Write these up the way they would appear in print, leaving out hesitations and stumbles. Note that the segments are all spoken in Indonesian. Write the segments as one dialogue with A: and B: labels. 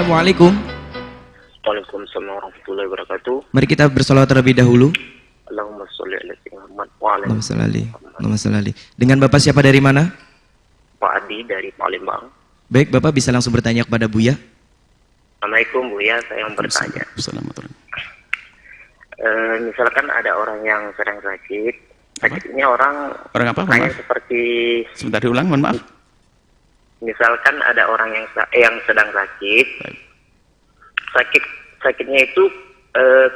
A: Assalamualaikum.
B: Waalaikumsalam warahmatullahi wabarakatuh.
A: Mari kita bersolawat terlebih dahulu.
B: Allahumma sholli ala sayyidina Muhammad wa ala ali
A: Allahumma sholli. Dengan Bapak siapa dari mana?
B: Pak Adi dari Palembang.
A: Baik, Bapak bisa langsung bertanya kepada Buya.
B: Assalamualaikum Buya, saya yang bertanya.
C: Assalamualaikum.
B: Misalkan ada orang yang sedang sakit, sakitnya orang
C: apa?
B: kayak seperti,
C: Sebentar diulang, mohon maaf.
B: misalkan ada orang yang sedang sakit, sakitnya itu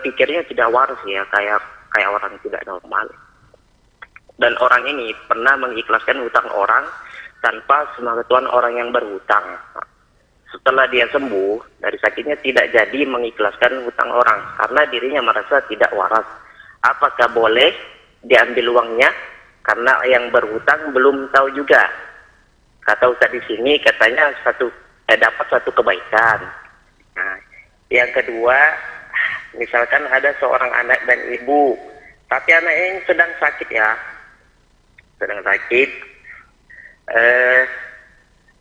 B: pikirnya tidak waras ya, kayak orang tidak normal. Dan orang ini pernah mengikhlaskan hutang orang tanpa sepengetahuan orang yang berhutang. Setelah dia sembuh dari sakitnya tidak jadi mengikhlaskan hutang orang karena dirinya merasa tidak waras. Apakah boleh diambil uangnya? Karena yang berhutang belum tahu juga. Kata Ustaz di sini katanya dapat satu kebaikan. Nah, yang kedua, misalkan ada seorang anak dan ibu, tapi anak ini sedang sakit ya, sedang sakit.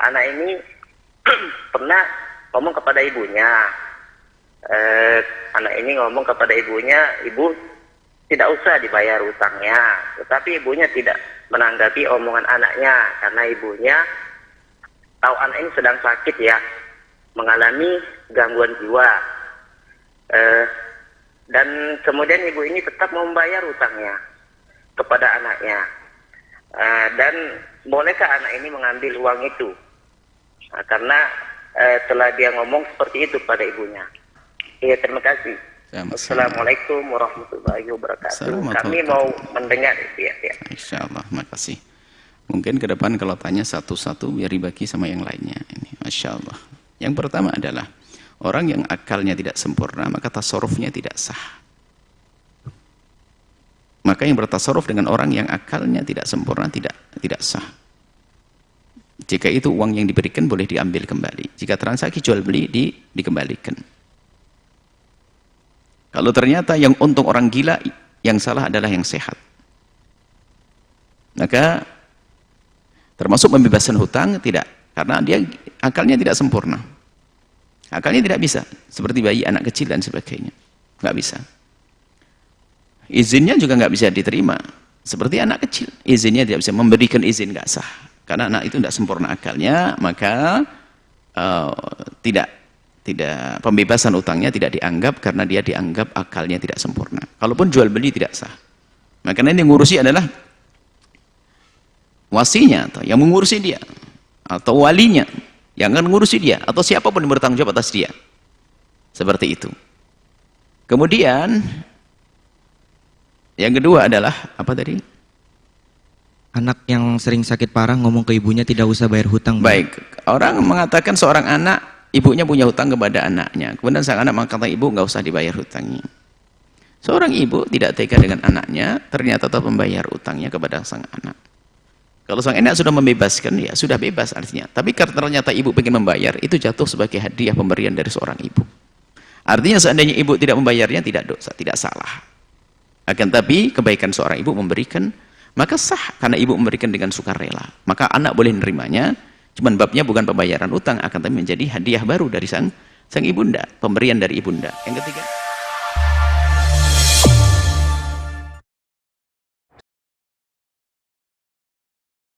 B: Anak ini pernah ngomong kepada ibunya, anak ini ngomong kepada ibunya, ibu tidak usah dibayar hutangnya, tetapi ibunya tidak menanggapi omongan anaknya karena ibunya tahu anak ini sedang sakit ya, mengalami gangguan jiwa, dan kemudian ibu ini tetap membayar hutangnya kepada anaknya, dan bolehkah anak ini mengambil uang itu? Karena telah dia ngomong seperti itu pada ibunya. Iya, terima kasih. Assalamualaikum warahmatullahi wabarakatuh. Kami mau mendengar itu ya.
C: Insyaallah, makasih. Mungkin ke depan kalau tanya satu-satu biar dibagi sama yang lainnya. Ini, Masya Allah. Yang pertama adalah orang yang akalnya tidak sempurna maka tasarrufnya tidak sah. Maka yang bertasarruf dengan orang yang akalnya tidak sempurna tidak sah. Jika itu uang yang diberikan boleh diambil kembali. Jika transaksi jual beli dikembalikan. Kalau ternyata yang untung orang gila, yang salah adalah yang sehat. Maka termasuk pembebasan hutang tidak, karena dia akalnya tidak sempurna. Akalnya tidak bisa, seperti bayi, anak kecil dan sebagainya. Nggak bisa. Izinnya juga nggak bisa diterima, seperti anak kecil. Izinnya tidak bisa, memberikan izin nggak sah. Karena anak itu tidak sempurna akalnya, maka tidak pembebasan utangnya tidak dianggap karena dia dianggap akalnya tidak sempurna. Kalaupun jual beli tidak sah. Maka yang ngurusi adalah wasinya atau yang mengurusi dia atau walinya yang akan mengurusi dia atau siapapun yang bertanggung jawab atas dia. Seperti itu. Kemudian yang kedua adalah apa tadi?
A: Anak yang sering sakit parah ngomong ke ibunya tidak usah bayar hutang.
C: Baik, orang mengatakan seorang anak, ibunya punya hutang kepada anaknya. Kemudian sang anak mengatakan ibu nggak usah dibayar hutangnya. Seorang ibu tidak tega dengan anaknya, ternyata tetap membayar hutangnya kepada sang anak. Kalau sang anak sudah membebaskan, ya sudah bebas artinya. Tapi karena ternyata ibu ingin membayar, itu jatuh sebagai hadiah pemberian dari seorang ibu. Artinya seandainya ibu tidak membayarnya, tidak dosa, tidak salah. Akan tapi kebaikan seorang ibu memberikan, maka sah karena ibu memberikan dengan sukarela. Maka anak boleh menerimanya, cuman babnya bukan pembayaran utang, akan tapi menjadi hadiah baru dari sang ibunda, pemberian dari ibunda. Yang ketiga.